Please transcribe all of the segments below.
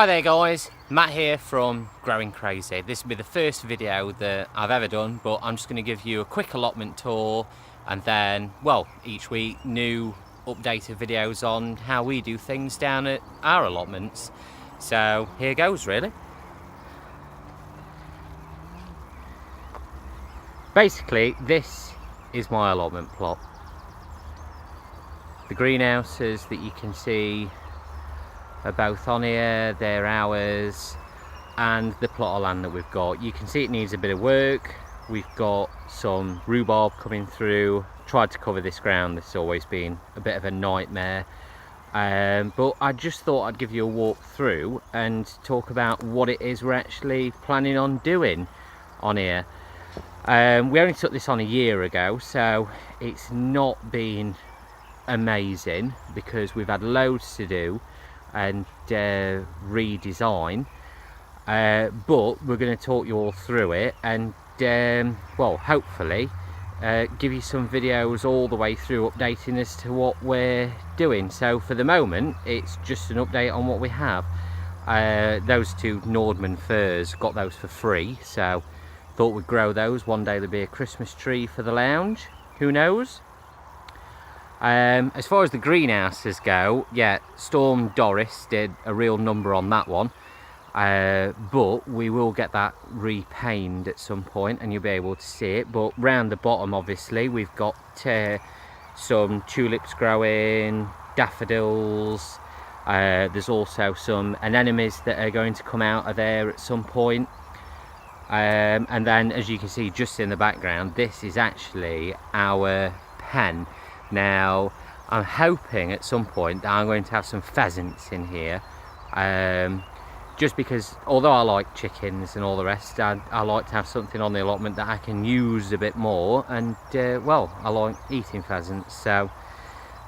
Hi there guys, Matt here from Growing Crazy. This will be the first video that I've ever done, but I'm just going to give you a quick allotment tour and then, well, each week new updated videos on how we do things down at our allotments. So here goes really. Basically, this is my allotment plot. The greenhouses that you can see are both on here, they're ours, and the plot of land that we've got. You can see it needs a bit of work. We've got some rhubarb coming through. Tried to cover this ground, this has always been a bit of a nightmare. But I just thought I'd give you a walk through and talk about what it is we're actually planning on doing on here. We only took this on a year ago, so it's not been amazing because we've had loads to do and redesign, but we're going to talk you all through it and well, hopefully give you some videos all the way through updating as to what we're doing. So for the moment it's just an update on what we have. Those two Nordman firs, got those for free, so thought we'd grow those. One day there'll be a Christmas tree for the lounge, who knows. As far as the greenhouses go, yeah, Storm Doris did a real number on that one, but we will get that repainted at some point and you'll be able to see it. But round the bottom obviously we've got some tulips growing, daffodils, there's also some anemones that are going to come out of there at some point. And then as you can see just in the background, this is actually our pen. Now I'm hoping at some point that I'm going to have some pheasants in here, just because although I like chickens and all the rest, I like to have something on the allotment that I can use a bit more, and well, I like eating pheasants, so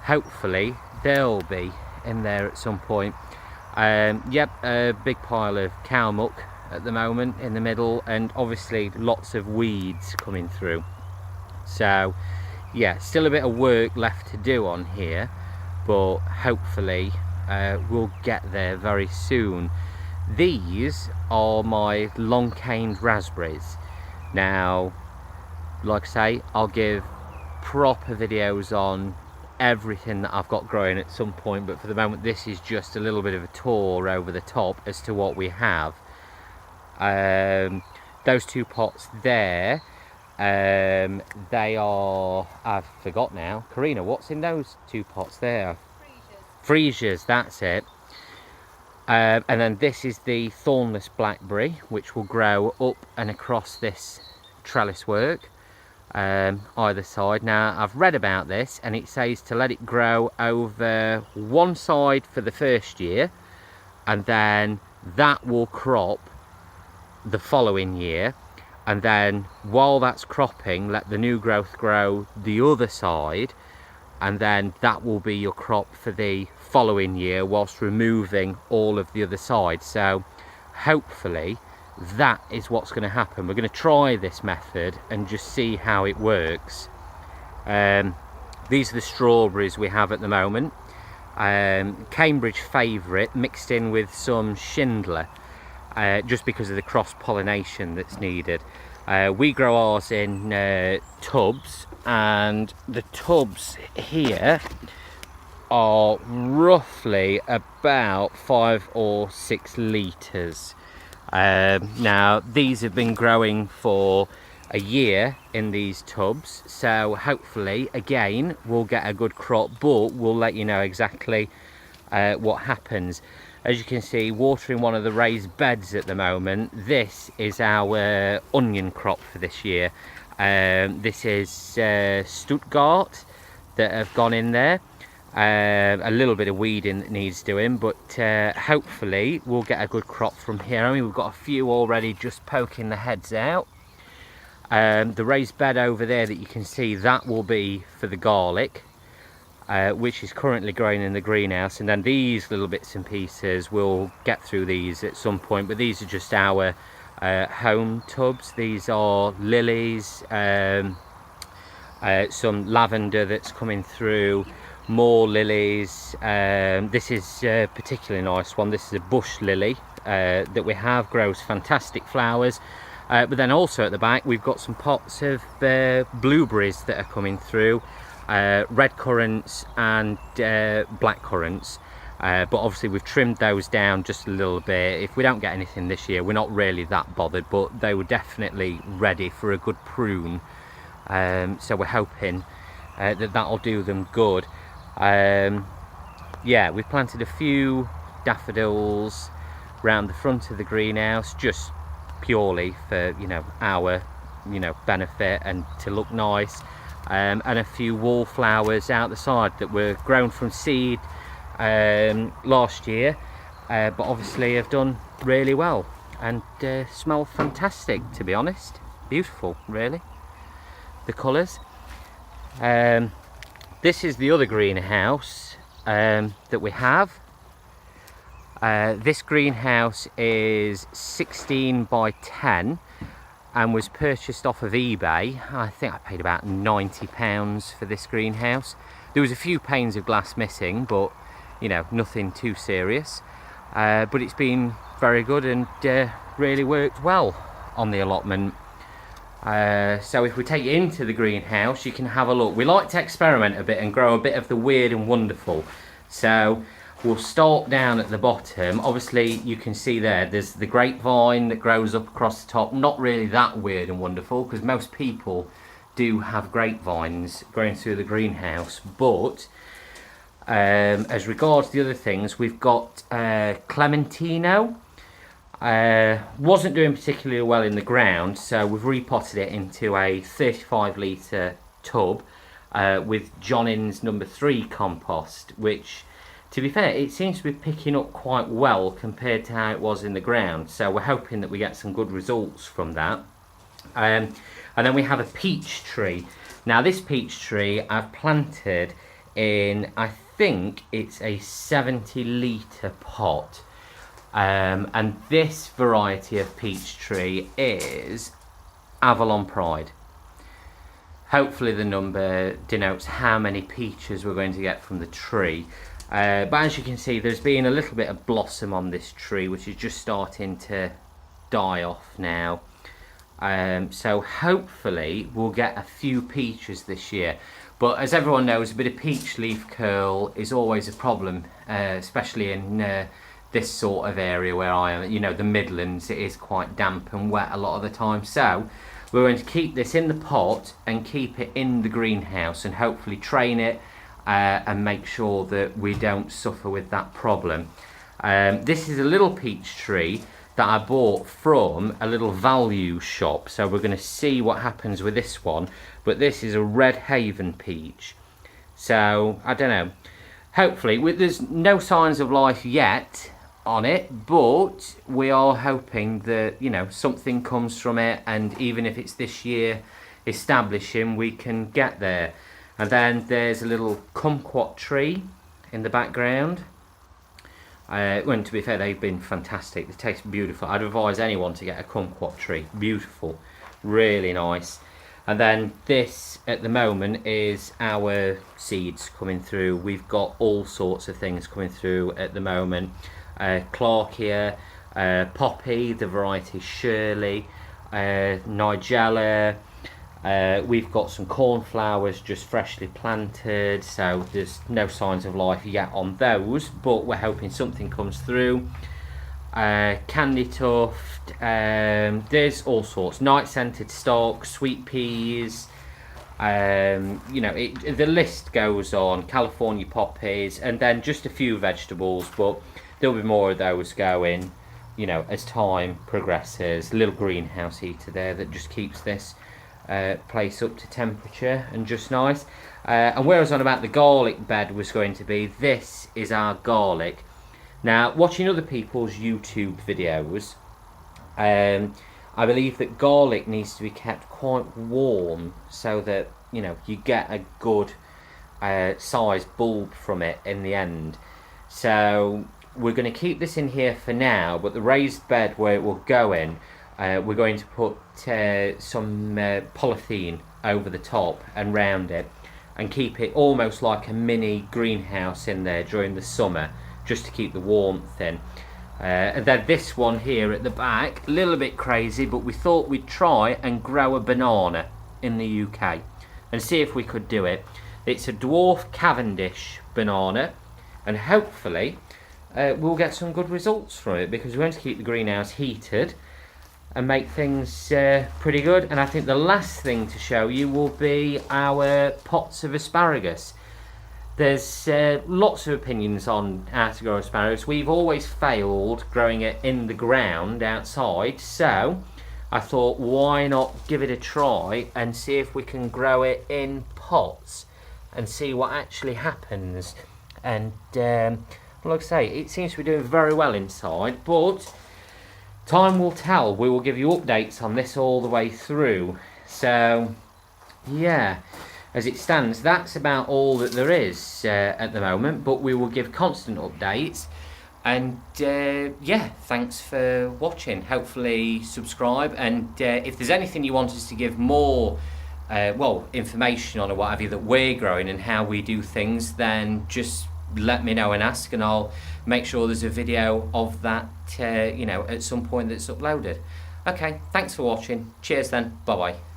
hopefully they'll be in there at some point. Yep, a big pile of cow muck at the moment in the middle, and obviously lots of weeds coming through. So yeah, still a bit of work left to do on here, but hopefully we'll get there very soon. These are my long-caned raspberries. Now, like I say, I'll give proper videos on everything that I've got growing at some point, but for the moment this is just a little bit of a tour over the top as to what we have. Those two pots there, they are, I've forgot now, Karina, what's in those two pots there? Freesias, that's it. And then this is the thornless blackberry, which will grow up and across this trellis work, either side. Now I've read about this and it says to let it grow over one side for the first year, and then that will crop the following year, and then while that's cropping let the new growth grow the other side, and then that will be your crop for the following year whilst removing all of the other side. So hopefully that is what's going to happen. We're going to try this method and just see how it works. These are the strawberries we have at the moment, Cambridge favourite mixed in with some Schindler, just because of the cross-pollination that's needed. We grow ours in tubs, and the tubs here are roughly about 5 or 6 litres. Now these have been growing for a year in these tubs, so hopefully again we'll get a good crop, but we'll let you know exactly what happens. As you can see, watering one of the raised beds at the moment. This is our onion crop for this year. This is Stuttgart that have gone in there. A little bit of weeding that needs doing, but hopefully we'll get a good crop from here. I mean, we've got a few already just poking the heads out. The raised bed over there that you can see, that will be for the garlic, which is currently growing in the greenhouse, and then these little bits and pieces, we'll get through these at some point, but these are just our home tubs. These are lilies, some lavender that's coming through. more lilies. This is a particularly nice one. This is a bush lily that we have, grows fantastic flowers. But then also at the back we've got some pots of blueberries that are coming through, red currants and black currants. But obviously we've trimmed those down just a little bit. If we don't get anything this year, we're not really that bothered, but they were definitely ready for a good prune. So we're hoping that'll do them good. Yeah, we've planted a few daffodils around the front of the greenhouse, just purely for, you know, our, you know, benefit and to look nice. And a few wallflowers out the side that were grown from seed last year, but obviously have done really well and smell fantastic, to be honest. Beautiful, really, the colours. This is the other greenhouse that we have. This greenhouse is 16 by 10 and was purchased off of eBay. I think I paid about £90 for this greenhouse. There was a few panes of glass missing, but you know, nothing too serious. But it's been very good and really worked well on the allotment. So if we take you into the greenhouse, you can have a look. We like to experiment a bit and grow a bit of the weird and wonderful. So we'll start down at the bottom. Obviously you can see there's the grapevine that grows up across the top. Not really that weird and wonderful, because most people do have grapevines growing through the greenhouse. But as regards the other things, we've got Clementino. Wasn't doing particularly well in the ground, so we've repotted it into a 35 litre tub with Johnnins number 3 compost, which, to be fair, it seems to be picking up quite well compared to how it was in the ground. So we're hoping that we get some good results from that. And then we have a peach tree. Now this peach tree I've planted in, I think it's a 70 litre pot. And this variety of peach tree is Avalon Pride. Hopefully the number denotes how many peaches we're going to get from the tree. But as you can see, there's been a little bit of blossom on this tree, which is just starting to die off now. So hopefully we'll get a few peaches this year. But as everyone knows, a bit of peach leaf curl is always a problem, especially in this sort of area where I am. You know, the Midlands, it is quite damp and wet a lot of the time. So we're going to keep this in the pot and keep it in the greenhouse and hopefully train it and make sure that we don't suffer with that problem. This is a little peach tree that I bought from a little value shop, so we're going to see what happens with this one. But this is a Red Haven peach, so I don't know, hopefully there's no signs of life yet on it, but we are hoping that, you know, something comes from it, and even if it's this year establishing, we can get there. And then there's a little kumquat tree in the background. Well, to be fair, they've been fantastic. They taste beautiful. I'd advise anyone to get a kumquat tree. Beautiful, really nice. And then this at the moment is our seeds coming through. We've got all sorts of things coming through at the moment. Clarkia, poppy, the variety Shirley, Nigella. We've got some cornflowers just freshly planted, so there's no signs of life yet on those, but we're hoping something comes through. Candy tuft, there's all sorts, night scented stock, sweet peas, you know, the list goes on. California poppies, and then just a few vegetables, but there'll be more of those going, you know, as time progresses. Little greenhouse heater there that just keeps this place up to temperature and just nice. And where I was on about the garlic bed was going to be, this is our garlic. Now, watching other people's YouTube videos, I believe that garlic needs to be kept quite warm so that, you know, you get a good size bulb from it in the end. So we're going to keep this in here for now, but the raised bed where it will go in, we're going to put some polythene over the top and round it, and keep it almost like a mini greenhouse in there during the summer, just to keep the warmth in. And then this one here at the back, a little bit crazy, but we thought we'd try and grow a banana in the UK and see if we could do it. It's a dwarf Cavendish banana, and hopefully we'll get some good results from it, because we're going to keep the greenhouse heated and make things pretty good. And I think the last thing to show you will be our pots of asparagus. There's lots of opinions on how to grow asparagus. We've always failed growing it in the ground outside, so I thought, why not give it a try and see if we can grow it in pots and see what actually happens. And like I say, it seems to be doing very well inside, but time will tell. We will give you updates on this all the way through. So yeah, as it stands, that's about all that there is at the moment, but we will give constant updates. And yeah, thanks for watching. Hopefully subscribe, and if there's anything you want us to give more well, information on or what have you that we're growing and how we do things, then just let me know and ask, and I'll make sure there's a video of that you know, at some point that's uploaded. Okay, thanks for watching. Cheers then. Bye bye.